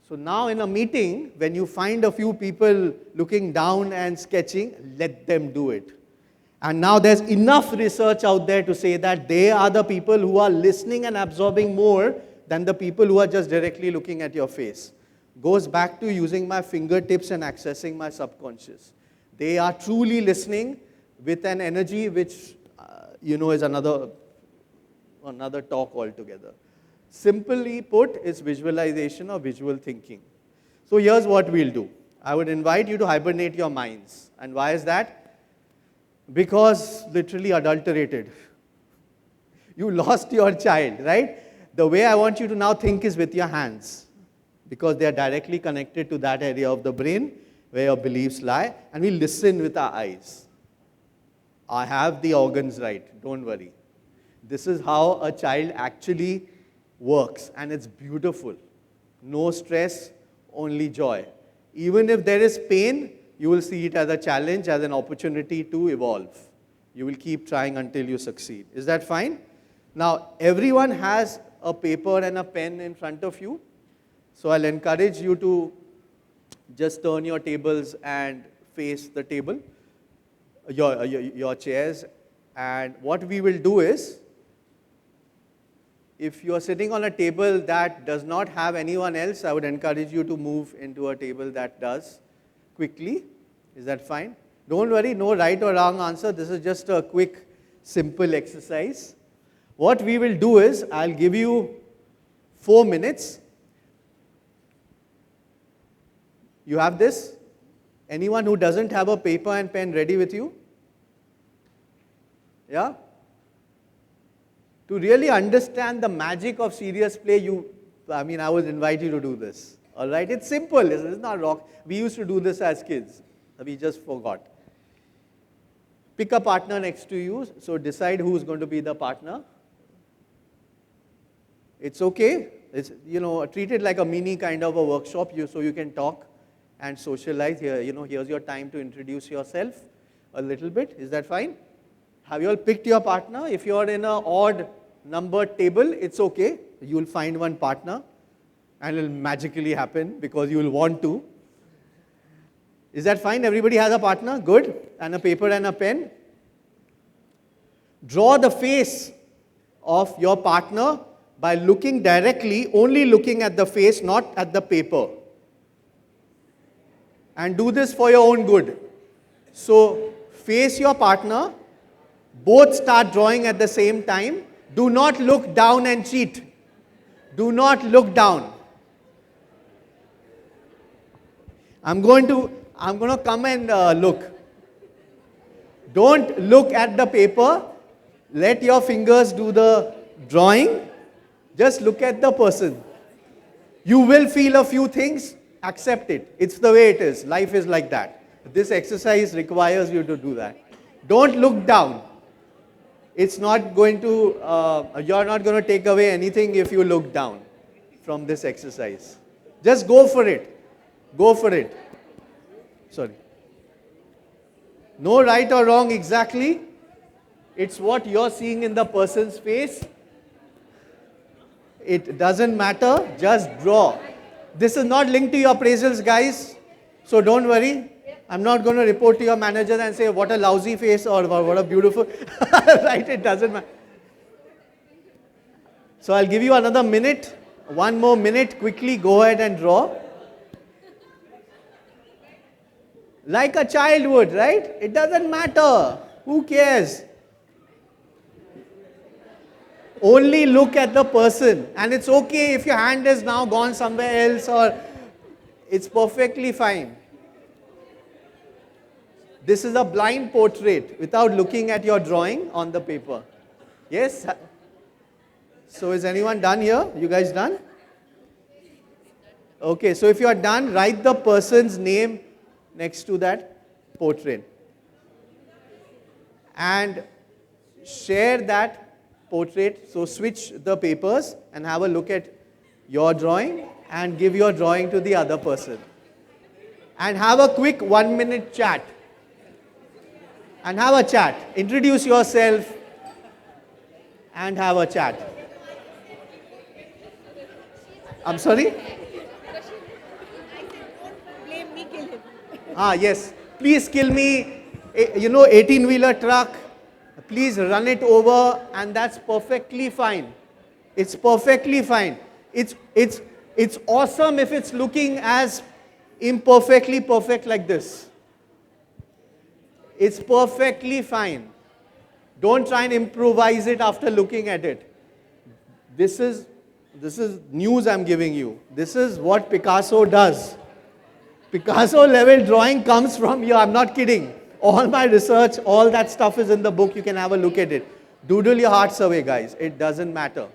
So now in a meeting, when you find a few people looking down and sketching, let them do it. And now there's enough research out there to say that they are the people who are listening and absorbing more than the people who are just directly looking at your face. Goes back to using my fingertips and accessing my subconscious. They are truly listening with an energy which, is another talk altogether. Simply put, it's visualization or visual thinking. So here's what we'll do. I would invite you to hibernate your minds. And why is that? Because literally adulterated. You lost your child, right? The way I want you to now think is with your hands, because they are directly connected to that area of the brain where your beliefs lie, and we listen with our eyes. I have the organs right, don't worry. This is how a child actually works, and it's beautiful. No stress, only joy. Even if there is pain, you will see it as a challenge, as an opportunity to evolve. You will keep trying until you succeed. Is that fine? Now, everyone has a paper and a pen in front of you. So I'll encourage you to just turn your tables and face the table, your chairs. And what we will do is, if you are sitting on a table that does not have anyone else, I would encourage you to move into a table that does quickly. Is that fine? Don't worry, no right or wrong answer. This is just a quick, simple exercise. What we will do is, I'll give you 4 minutes. You have this? Anyone who doesn't have a paper and pen ready with you? Yeah? To really understand the magic of serious play, I would invite you to do this. All right? It's simple. It's not rock. We used to do this as kids. We just forgot. Pick a partner next to you. So decide who's going to be the partner. It's okay. It's, treat it like a mini kind of a workshop so you can talk and socialize. Here's your time to introduce yourself a little bit. Is that fine? Have you all picked your partner? If you're in an odd numbered table, it's okay. You'll find one partner and it'll magically happen because you'll want to. Is that fine? Everybody has a partner? Good. And a paper and a pen. Draw the face of your partner by looking directly, only looking at the face, not at the paper. And do this for your own good. So, face your partner, both start drawing at the same time. Do not look down and cheat. Do not look down. I'm going to come and look. Don't look at the paper. Let your fingers do the drawing. Just look at the person. You will feel a few things. Accept it. It's the way it is. Life is like that. This exercise requires you to do that. Don't look down. It's not going to, you're not going to take away anything if you look down from this exercise. Just go for it. Go for it. Sorry. No right or wrong exactly. It's what you're seeing in the person's face. It doesn't matter. Just draw. This is not linked to your appraisals, guys. So don't worry. I'm not going to report to your manager and say, what a lousy face or what a beautiful. Right? It doesn't matter. So I'll give you another minute. One more minute. Quickly go ahead and draw. Like a child would, right? It doesn't matter. Who cares? Only look at the person. And it's okay if your hand is now gone somewhere else, or it's perfectly fine. This is a blind portrait without looking at your drawing on the paper. Yes? So is anyone done here? You guys done? Okay, so if you are done, write the person's name next to that portrait. And share that portrait. So switch the papers and have a look at your drawing and give your drawing to the other person. And have a quick 1-minute chat. And have a chat. Introduce yourself and have a chat. I'm sorry? Yes. Please kill me, 18-wheeler truck. Please run it over, and that's perfectly fine. It's perfectly fine. It's awesome if it's looking as imperfectly perfect like this. It's perfectly fine. Don't try and improvise it after looking at it. This is news I'm giving you. This is what Picasso does. Picasso level drawing comes from here. I'm not kidding. All my research, all that stuff is in the book. You can have a look at it. Doodle your hearts away, guys. It doesn't matter.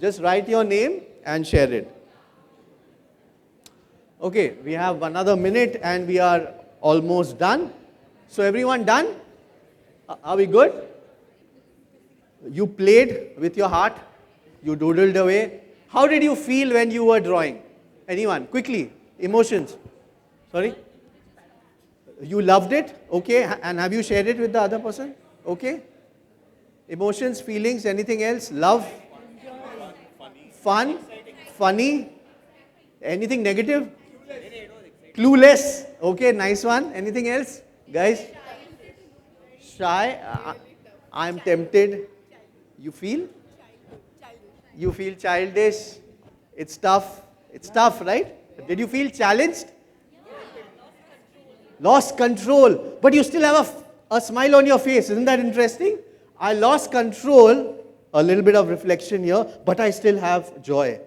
Just write your name and share it. Okay, we have another minute and we are almost done. So everyone done? Are we good? You played with your heart. You doodled away. How did you feel when you were drawing? Anyone? Quickly. Emotions. Sorry? You loved it? Okay. And have you shared it with the other person? Okay. Emotions, feelings, anything else? Love? Fun? Funny? Anything negative? Clueless. Okay, nice one. Anything else? Guys? Shy? I'm tempted. You feel? You feel childish. It's tough. It's tough, right? Did you feel challenged? Lost control. But you still have a smile on your face. Isn't that interesting? I lost control. A little bit of reflection here. But I still have joy.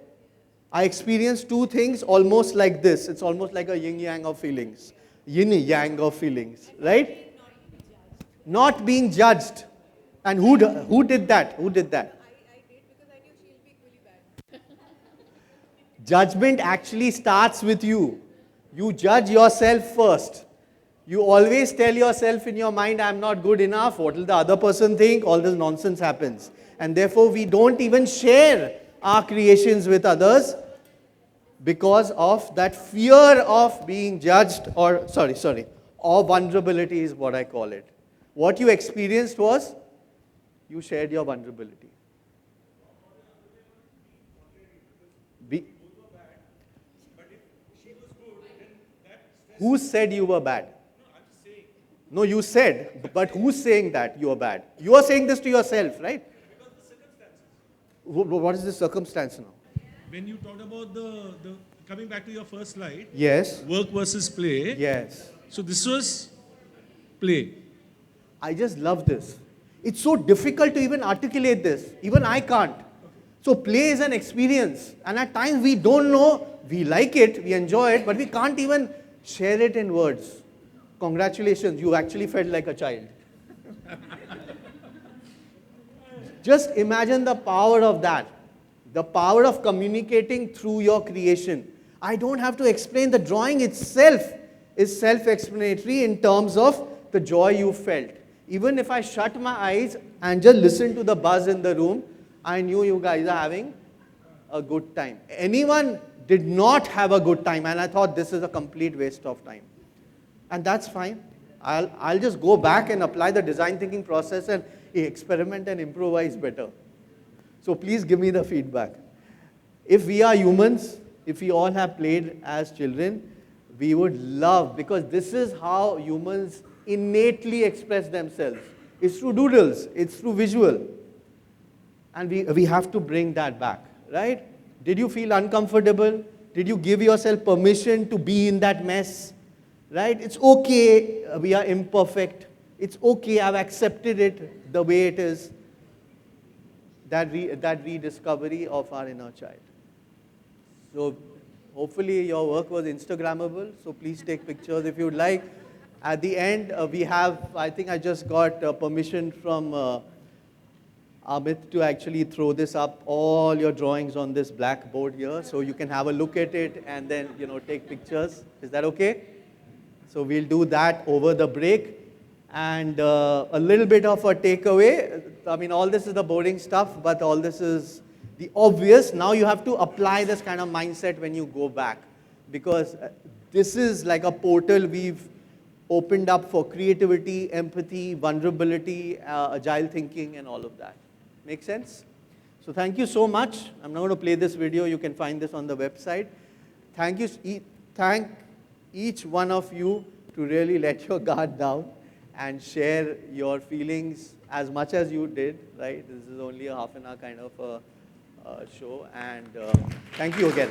I experienced two things almost like this. It's almost like a yin-yang of feelings. Yin-yang of feelings. Right? Not being judged. And who did that? Who did that? I did because I knew she'll be equally bad. Judgment actually starts with you. You judge yourself first. You always tell yourself in your mind, I'm not good enough. What will the other person think? All this nonsense happens. And therefore, we don't even share our creations with others because of that fear of being judged or vulnerability is what I call it. What you experienced was, you shared your vulnerability. Who said you were bad? No, you said, but who's saying that you are bad? You are saying this to yourself, right? What is the circumstance now? When you talked about the coming back to your first slide, Yes. work versus play. Yes. So this was play. I just love this. It's so difficult to even articulate this. Even I can't. So play is an experience. And at times we don't know, we like it, we enjoy it, but we can't even share it in words. Congratulations, you actually felt like a child. Just imagine the power of that. The power of communicating through your creation. I don't have to explain, the drawing itself is self-explanatory in terms of the joy you felt. Even if I shut my eyes and just listen to the buzz in the room, I knew you guys are having a good time. Anyone did not have a good time, and I thought this is a complete waste of time. And that's fine. I'll just go back and apply the design thinking process and experiment and improvise better. So please give me the feedback. If we are humans, if we all have played as children, we would love, because this is how humans innately express themselves. It's through doodles, it's through visual. And we have to bring that back, right? Did you feel uncomfortable? Did you give yourself permission to be in that mess? Right? It's okay, we are imperfect. It's okay, I've accepted it the way it is. That rediscovery of our inner child. So hopefully your work was Instagrammable, so please take pictures if you'd like. At the end, we have, I think I just got permission from Amit to actually throw this up, all your drawings on this blackboard here, so you can have a look at it and then, take pictures. Is that okay? So we'll do that over the break. And a little bit of a takeaway. I mean, all this is the boring stuff, but all this is the obvious. Now you have to apply this kind of mindset when you go back, because this is like a portal we've opened up for creativity, empathy, vulnerability, agile thinking, and all of that. Make sense? So thank you so much. I'm not going to play this video. You can find this on the website. Thank each one of you to really let your guard down and share your feelings as much as you did, right? This is only a half an hour kind of a show, and thank you again.